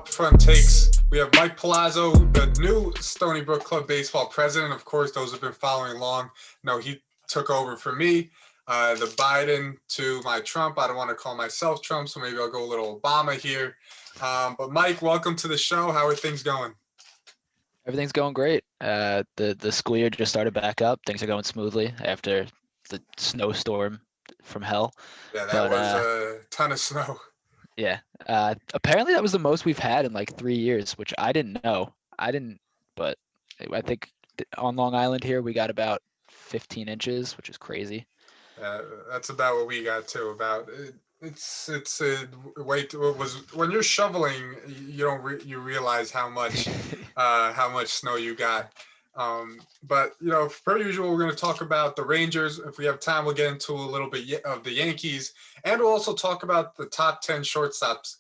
UpFront takes. We have Mike Palazzo, the new Stony Brook Club baseball president. Of course, those have been following along. No, he took over for me. The Biden to my Trump. I don't want to call myself Trump, so maybe I'll go a little Obama here. But Mike, welcome to the show. How are things going? Everything's going great. The school year just started back up. Things are going smoothly after the snowstorm from hell. Yeah, that But was a ton of snow. yeah, apparently that was the most we've had in like 3 years, which I didn't know. But I think on Long Island here we got about 15 inches, which is crazy. That's about what we got too. It's wait. It was when you're shoveling, you don't you realize how much snow you got. But per usual, we're going to talk about the Rangers. If we have time, we'll get into a little bit of the Yankees, and we'll also talk about the top 10 shortstops.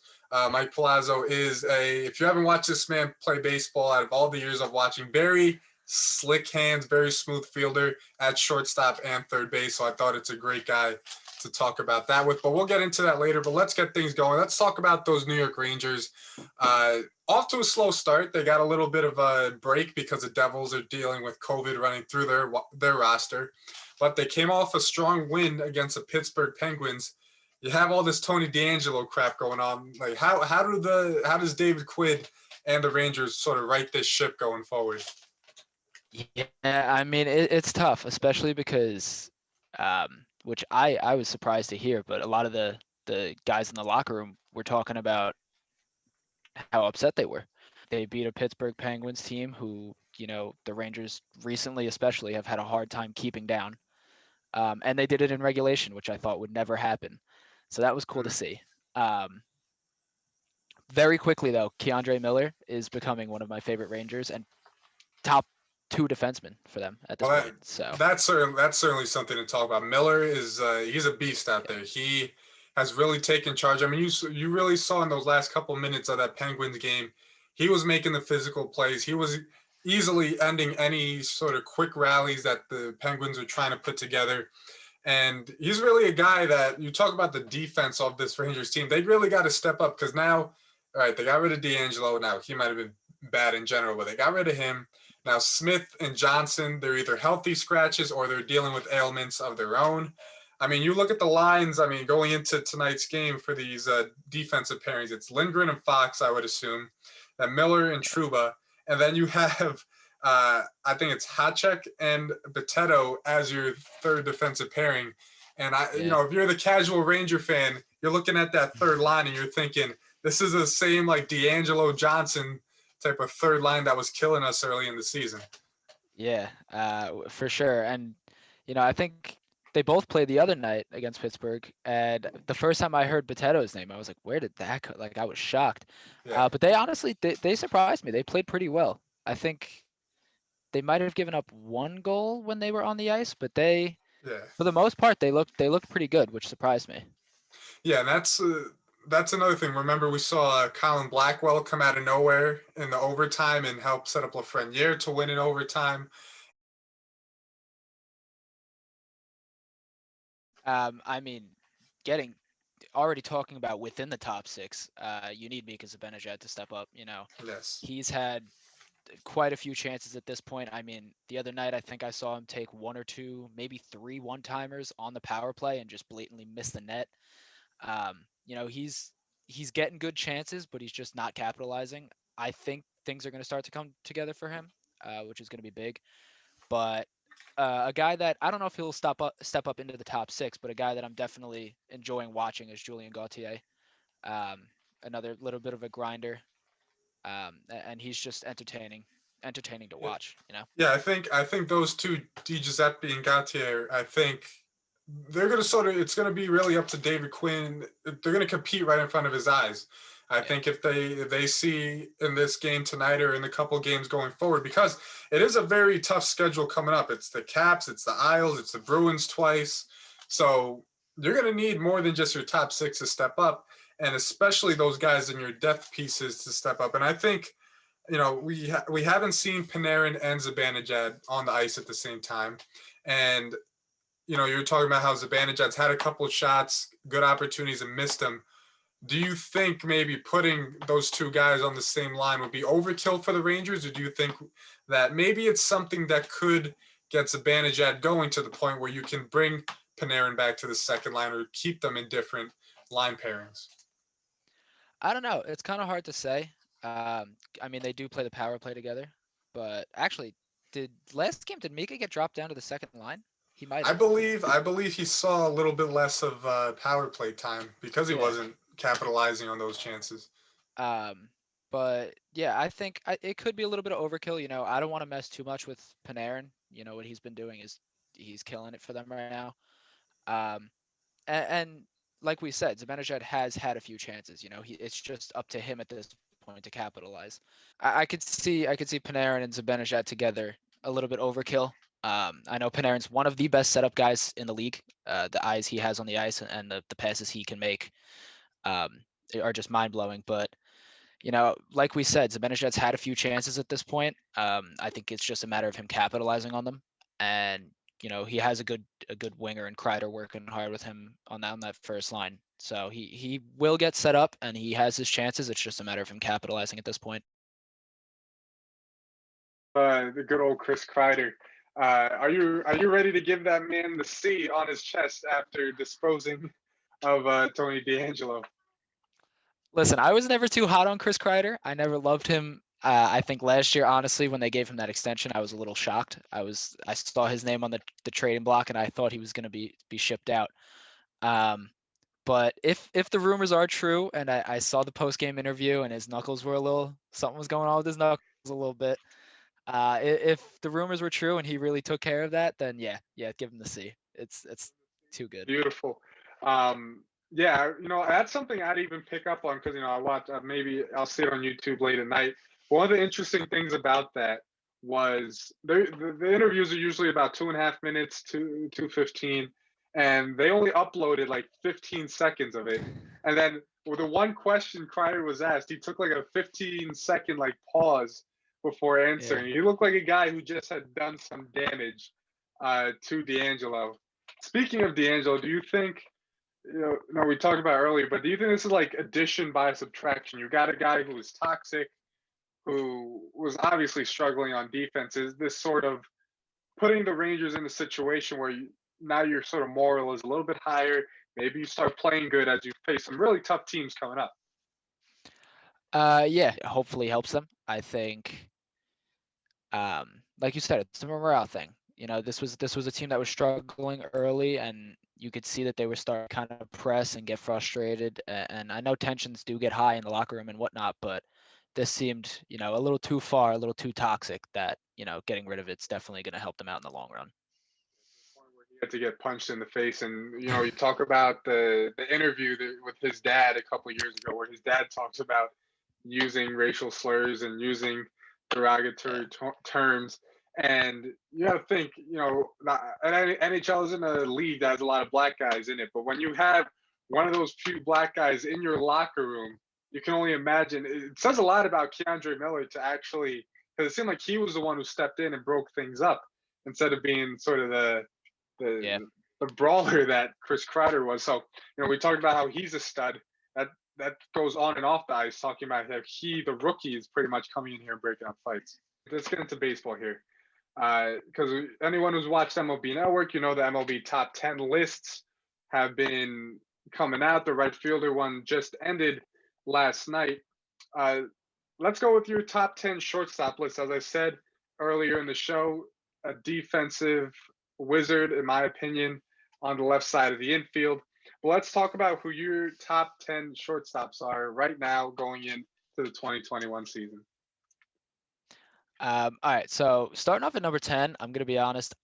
Mike Palazzo is if you haven't watched this man play baseball, out of all the years of watching, very slick hands, very smooth fielder at shortstop and third base. So I thought it's a great guy to talk about that with, but we'll get into that later. But let's get things going. Let's talk about those New York Rangers. Off to a slow start. They got a little bit of a break because the Devils are dealing with COVID running through their roster, but they came off a strong win against the Pittsburgh Penguins. You have all this Tony DeAngelo crap going on. Like how does David Quinn and the Rangers sort of right this ship going forward? Yeah, I mean it's tough, especially because, which I was surprised to hear, but a lot of the guys in the locker room were talking about how upset they were. They beat a Pittsburgh Penguins team who, the Rangers recently especially have had a hard time keeping down. And they did it in regulation, which I thought would never happen. So that was cool to see. Very quickly, though, Keandre Miller is becoming one of my favorite Rangers and top two defensemen for them at this point. So that's certainly something to talk about. Miller is he's a beast out there. He has really taken charge. I mean, you really saw in those last couple minutes of that Penguins game, he was making the physical plays. He was easily ending any sort of quick rallies that the Penguins are trying to put together. And he's really a guy that you talk about the defense of this Rangers team. They really got to step up because now, all right, they got rid of DeAngelo. Now, he might have been bad in general, but they got rid of him. Now, Smith and Johnson, they're either healthy scratches or they're dealing with ailments of their own. I mean, you look at the lines, going into tonight's game for these defensive pairings, it's Lindgren and Fox, I would assume, then Miller and Trouba, and then you have, I think it's Hacek and Boteto as your third defensive pairing. And, if you're the casual Ranger fan, you're looking at that third line and you're thinking, this is the same like DeAngelo Johnson type of third line that was killing us early in the season. Yeah, for sure. And, I think they both played the other night against Pittsburgh. And the first time I heard Boteto's name, I was like, where did that go? Like, I was shocked. Yeah. But they honestly, they surprised me. They played pretty well. I think they might have given up one goal when they were on the ice, but for the most part, they looked pretty good, which surprised me. Yeah, and that's another thing. Remember, we saw Colin Blackwell come out of nowhere in the overtime and help set up Lafreniere to win in overtime. Already talking about within the top six, you need Mika Zibanejad to step up. Yes. He's had quite a few chances at this point. I mean, the other night, I think I saw him take one or two, maybe three one-timers on the power play and just blatantly miss the net. He's getting good chances, but he's just not capitalizing. I think things are going to start to come together for him, which is going to be big. But a guy that I don't know if he'll step up into the top six, but a guy that I'm definitely enjoying watching is Julien Gauthier. Another little bit of a grinder, and he's just entertaining to watch. Yeah, I think those two, Di Giuseppe and Gautier, I think they're going to it's going to be really up to David Quinn. They're going to compete right in front of his eyes. I think if they see in this game tonight or in the couple games going forward, because it is a very tough schedule coming up. It's the Caps, it's the Isles, it's the Bruins twice. So you're going to need more than just your top six to step up, and especially those guys in your depth pieces to step up. And I think, we haven't seen Panarin and Zibanejad on the ice at the same time. And, you're talking about how Zibanejad's had a couple of shots, good opportunities, and missed them. Do you think maybe putting those two guys on the same line would be overkill for the Rangers, or do you think that maybe it's something that could get Zibanejad going to the point where you can bring Panarin back to the second line or keep them in different line pairings? I don't know. It's kind of hard to say. I mean, they do play the power play together, but actually, did last game did Mika get dropped down to the second line? He might I have. believe I believe he saw a little bit less of power play time because he Yeah. wasn't capitalizing on those chances. Um, but yeah, I think it could be a little bit of overkill. I don't want to mess too much with Panarin. What he's been doing is he's killing it for them right now. Um, and like we said, Zibanejad has had a few chances. It's just up to him at this point to capitalize. I could see Panarin and Zibanejad together a little bit overkill. I know Panarin's one of the best setup guys in the league. The eyes he has on the ice and the passes he can make um, are just mind blowing. But like we said, Zibanejad's had a few chances at this point. I think it's just a matter of him capitalizing on them. And he has a good winger and Kreider working hard with him on that first line. So he will get set up and he has his chances. It's just a matter of him capitalizing at this point. The good old Chris Kreider. Are you ready to give that man the C on his chest after disposing of Tony DeAngelo? Listen, I was never too hot on Chris Kreider. I never loved him. I think last year, honestly, when they gave him that extension, I was a little shocked. I saw his name on the trading block, and I thought he was going to be shipped out. Um, but if the rumors are true, and I saw the post game interview, and his knuckles were something was going on with his knuckles a little bit. If the rumors were true and he really took care of that, then yeah, give him the C. It's too good. Beautiful. Yeah, that's something I'd even pick up on because I watch. Maybe I'll see it on YouTube late at night. One of the interesting things about that was the interviews are usually about 2.5 minutes to 2:15, and they only uploaded like 15 seconds of it. And then with the one question Kreider was asked, he took like a 15-second like pause before Yeah. answering. He looked like a guy who just had done some damage to D'Angelo. Speaking of D'Angelo, do you think no, we talked about it earlier, but do you think this is like addition by subtraction? You got a guy who is toxic, who was obviously struggling on defense. Is this sort of putting the Rangers in a situation where now your sort of moral is a little bit higher? Maybe you start playing good as you face some really tough teams coming up. Yeah, hopefully helps them. I think, like you said, it's a morale thing. This was a team that was struggling early, and you could see that they were starting to kind of press and get frustrated. And I know tensions do get high in the locker room and whatnot, but this seemed, a little too far, a little too toxic. That getting rid of it's definitely going to help them out in the long run. He had to get punched in the face, and you talk about the interview with his dad a couple of years ago, where his dad talks about using racial slurs and using Yeah. derogatory terms. And you got to think, NHL isn't a league that has a lot of black guys in it, but when you have one of those few black guys in your locker room, you can only imagine. It says a lot about Keandre Miller to actually, because it seemed like he was the one who stepped in and broke things up instead of being sort of Yeah. the brawler that Chris Kreider was. So, we talked about how he's a stud. That goes on and off the ice, talking about how the rookie, is pretty much coming in here and breaking up fights. Let's get into baseball here. Because anyone who's watched MLB Network, the MLB top 10 lists have been coming out. The right fielder one just ended last night. Uh, let's go with your top 10 shortstop list. As I said earlier in the show, a defensive wizard, in my opinion, on the left side of the infield. But let's talk about who your top 10 shortstops are right now going into the 2021 season. All right. So starting off at number 10, I'm gonna be honest.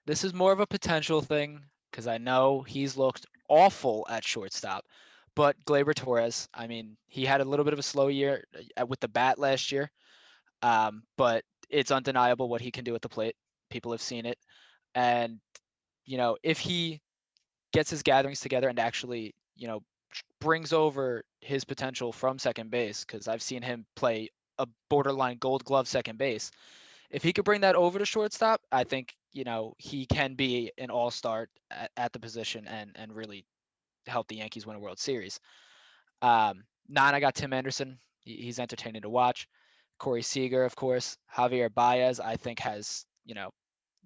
This is more of a potential thing because I know he's looked awful at shortstop. But Gleyber Torres, I mean, he had a little bit of a slow year with the bat last year. But it's undeniable what he can do at the plate. People have seen it. And, if he gets his gatherings together and actually, brings over his potential from second base, because I've seen him play a borderline gold glove second base. If he could bring that over to shortstop, I think, he can be an all-star at the position and really help the Yankees win a World Series. 9, I got Tim Anderson. He's entertaining to watch. Corey Seager, of course. Javier Baez, I think has,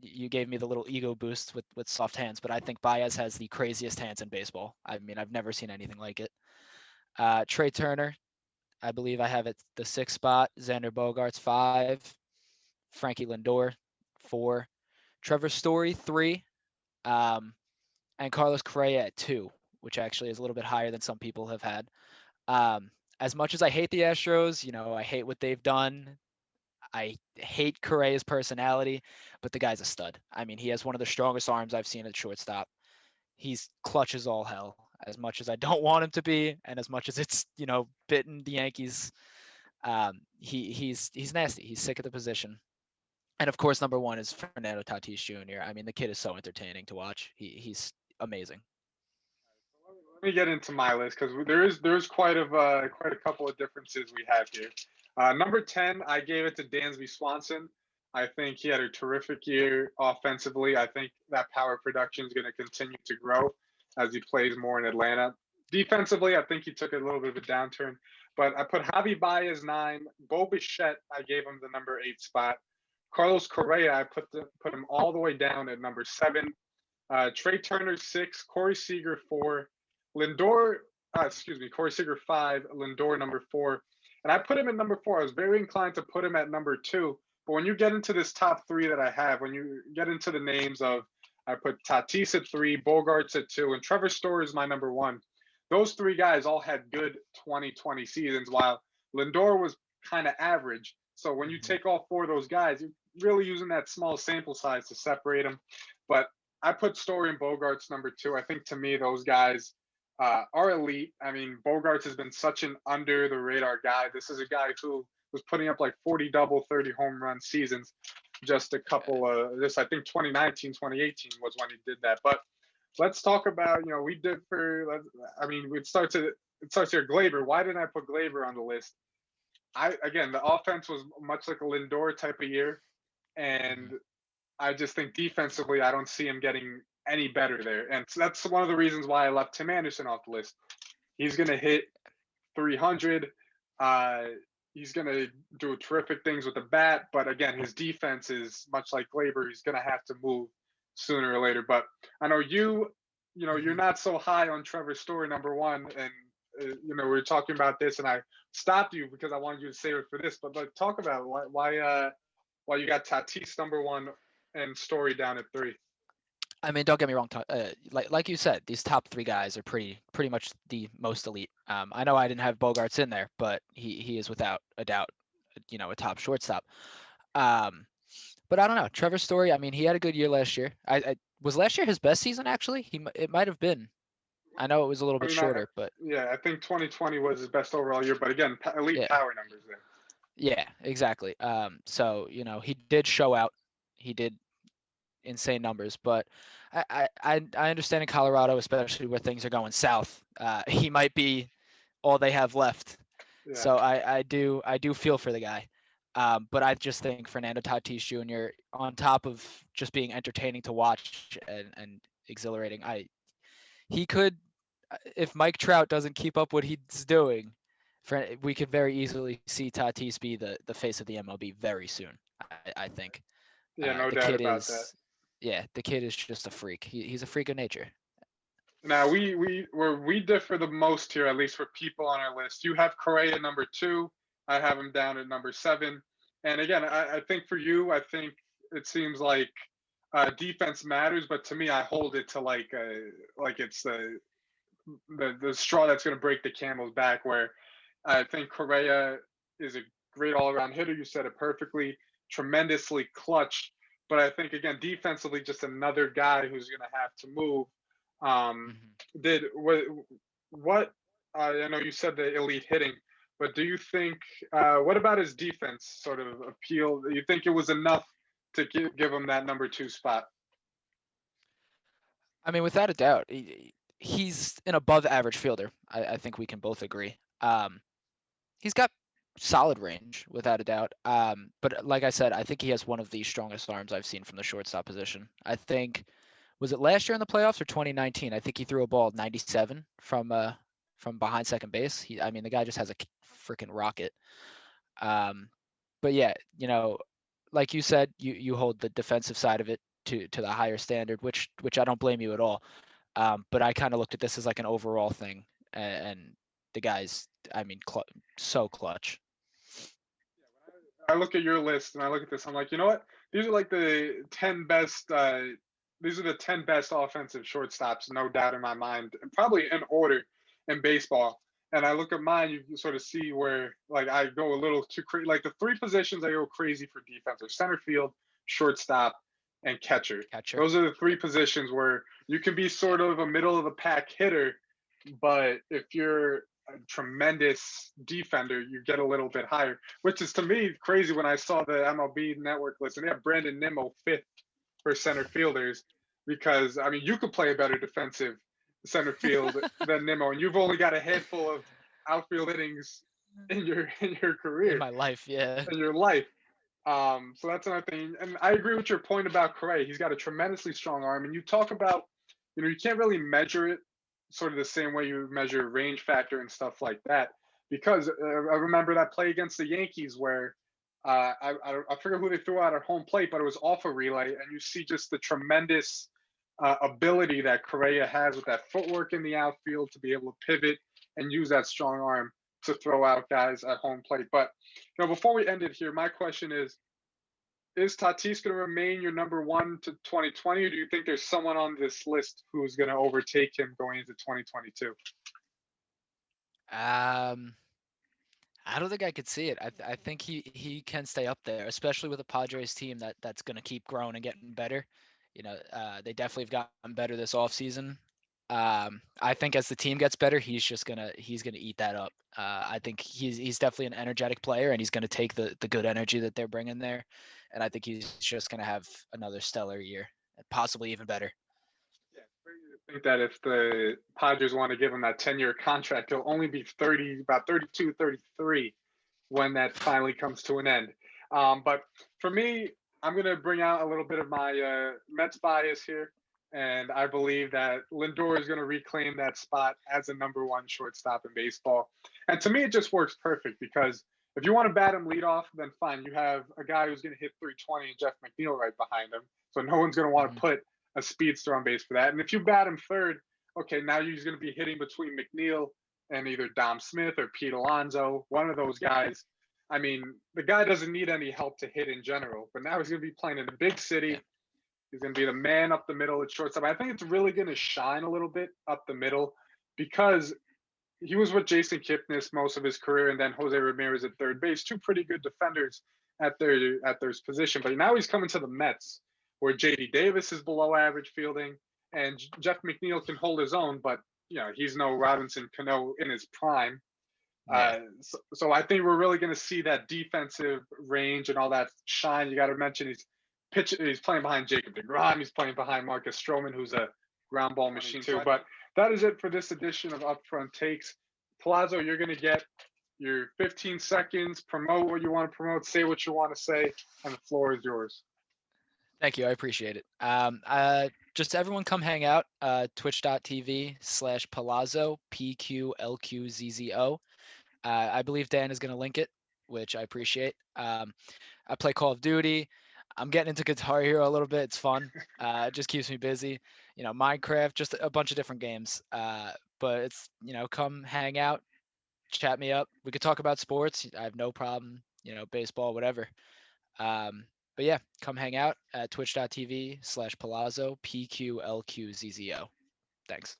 you gave me the little ego boost with soft hands, but I think Baez has the craziest hands in baseball. I mean, I've never seen anything like it. Trey Turner, I believe I have it the 6th spot. Xander Bogaerts 5. Frankie Lindor 4. Trevor Story 3. And Carlos Correa at 2, which actually is a little bit higher than some people have had. As much as I hate the Astros, I hate what they've done. I hate Correa's personality, but the guy's a stud. I mean, he has one of the strongest arms I've seen at shortstop. He's clutch as all hell. As much as I don't want him to be, and as much as it's bitten the Yankees, he's nasty. He's sick of the position. And of course, number 1 is Fernando Tatis Jr. I mean, the kid is so entertaining to watch. He's amazing. Let me get into my list because there's quite a couple of differences we have here. Number 10, I gave it to Dansby Swanson. I think he had a terrific year offensively. I think that power production is going to continue to grow as he plays more in Atlanta. Defensively, I think he took a little bit of a downturn. But I put Javi Baez 9. Bo Bichette, I gave him the number 8 spot. Carlos Correa, I put him all the way down at number 7. Trey Turner 6. Corey Seager 4. Corey Seager 5. Lindor number 4. And I put him at number 4. I was very inclined to put him at number 2. But when you get into this top 3 that I have, when you get into the names of, I put Tatis at 3, Bogarts at 2, and Trevor Story is my number 1. Those 3 guys all had good 2020 seasons, while Lindor was kind of average. So when you take all 4 of those guys, you're really using that small sample size to separate them. But I put Story and Bogarts number 2. I think to me those guys are elite. I mean, Bogarts has been such an under the radar guy. This is a guy who was putting up like 40 double, 30 home run seasons. Just a couple of this, I think 2019, 2018 was when he did that. But let's talk about, we did it starts here, Glaber. Why didn't I put Glaber on the list? Again, the offense was much like a Lindor type of year. And I just think defensively, I don't see him getting any better there. And so that's one of the reasons why I left Tim Anderson off the list. He's going to hit 300. He's going to do terrific things with the bat. But again, his defense is much like Glaber. He's going to have to move sooner or later. But I know you're not so high on Trevor Story, number 1. And, we were talking about this, and I stopped you because I wanted you to save it for this. But talk about why you got Tatis number 1 and Story down at 3. I mean, don't get me wrong. Like you said, these top 3 guys are pretty much the most elite. I know I didn't have Bogarts in there, but he is without a doubt, a top shortstop. But I don't know. Trevor Story, I mean, he had a good year last year. I was last year his best season, actually? It might have been. I know it was a little bit shorter, but yeah, I think 2020 was his best overall year. But again, elite power numbers there. Yeah, exactly. So he did show out. He did insane numbers, but I understand in Colorado, especially where things are going south, he might be all they have left. Yeah. So I do feel for the guy. But I just think Fernando Tatis Jr., on top of just being entertaining to watch and exhilarating, he could, if Mike Trout doesn't keep up what he's doing, we could very easily see Tatis be the face of the MLB very soon. I think. Yeah, no doubt about that. Yeah, the kid is just a freak. He's a freak of nature. Now we differ the most here, at least for people on our list. You have Correa number 2. I have him down at number 7. And again, I think for you, I think it seems like defense matters, but to me, I hold it to like it's the straw that's going to break the camel's back. Where I think Correa is a great all-around hitter. You said it perfectly. Tremendously clutch. But I think, again, defensively, just another guy who's going to have to move. I know you said the elite hitting, but do you think, what about his defense sort of appeal? Do you think it was enough to give him that number 2 spot? I mean, without a doubt, he's an above average fielder. I think we can both agree. He's got solid range, without a doubt. But like I said, I think he has one of the strongest arms I've seen from the shortstop position. I think, was it last year in the playoffs or 2019? I think he threw a ball 97 from from behind second base. I mean, the guy just has a freaking rocket. But yeah, like you said, you hold the defensive side of it to the higher standard, which I don't blame you at all. But I kind of looked at this as like an overall thing, and the guys, I mean, so clutch. I look at your list and I look at this. I'm like, you know what? These are like the 10 best. These are the 10 best offensive shortstops, no doubt in my mind, and probably in order in baseball. And I look at mine, you can sort of see where like I go a little too crazy. Like the three positions I go crazy for defense are center field, shortstop, and catcher. Catcher. Those are the three positions where you can be sort of a middle of the pack hitter, but if you're a tremendous defender, you get a little bit higher, which is to me crazy when I saw the MLB network list and they have Brandon Nimmo fifth for center fielders because I mean you could play a better defensive center field than Nimmo, and you've only got a handful of outfield innings in your career, In my life, yeah. in your life. So that's another thing, and I agree with your point about Correa. He's got a tremendously strong arm, and you talk about, you can't really measure it sort of the same way you measure range factor and stuff like that. Because I remember that play against the Yankees where I forget who they threw out at home plate, but it was off a relay, and you see just the tremendous ability that Correa has with that footwork in the outfield to be able to pivot and use that strong arm to throw out guys at home plate. But before we end it here, my question is Tatis going to remain your number one to 2020, or do you think there's someone on this list who's going to overtake him going into 2022? I don't think I could see it. I think he can stay up there, especially with a Padres team that's going to keep growing and getting better. They definitely have gotten better this offseason. I think as the team gets better, he's gonna eat that up. I think he's definitely an energetic player, and he's gonna take the good energy that they're bringing there, and I think he's just gonna have another stellar year, possibly even better. Yeah, it's crazy to think that if the Padres want to give him that 10-year contract, he'll only be about 32, 33 when that finally comes to an end. But for me, I'm going to bring out a little bit of my Mets bias here. And I believe that Lindor is going to reclaim that spot as a number one shortstop in baseball. And to me, it just works perfect because if you want to bat him leadoff, then fine. You have a guy who's going to hit 320 and Jeff McNeil right behind him. So no one's going to want to put a speedster on base for that. And if you bat him third, okay, now he's going to be hitting between McNeil and either Dom Smith or Pete Alonso, one of those guys. I mean, the guy doesn't need any help to hit in general, but now he's going to be playing in a big city. Yeah. He's going to be the man up the middle at shortstop. I think it's really going to shine a little bit up the middle because he was with Jason Kipnis most of his career, and then Jose Ramirez at third base, two pretty good defenders at their position. But now he's coming to the Mets, where J.D. Davis is below average fielding, and Jeff McNeil can hold his own, but he's no Robinson Cano in his prime. Yeah. So I think we're really going to see that defensive range and all that shine. You got to mention he's playing behind Jacob deGrom. He's playing behind Marcus Stroman, who's a ground ball machine too. But that is it for this edition of Upfront Takes. Palazzo, you're going to get your 15 seconds. Promote what you want to promote. Say what you want to say. And the floor is yours. Thank you. I appreciate it. Just everyone come hang out. Twitch.tv/Palazzo, PQLQZZO. I believe Dan is going to link it, which I appreciate. I play Call of Duty. I'm getting into Guitar Hero a little bit. It's fun. It just keeps me busy. Minecraft, just a bunch of different games. But it's, come hang out, chat me up. We could talk about sports. I have no problem, baseball, whatever. But yeah, come hang out at twitch.tv/Palazzo, PQLQZZO. Thanks.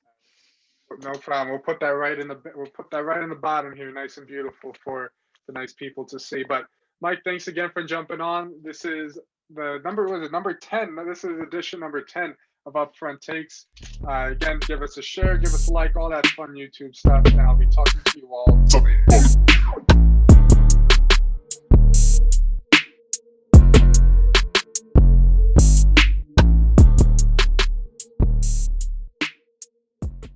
No problem. We'll put that right in the bottom here, nice and beautiful for the nice people to see. But Mike, thanks again for jumping on. This is number 10. This is edition number 10 of Upfront Takes. Again, give us a share, give us a like, all that fun YouTube stuff, and I'll be talking to you all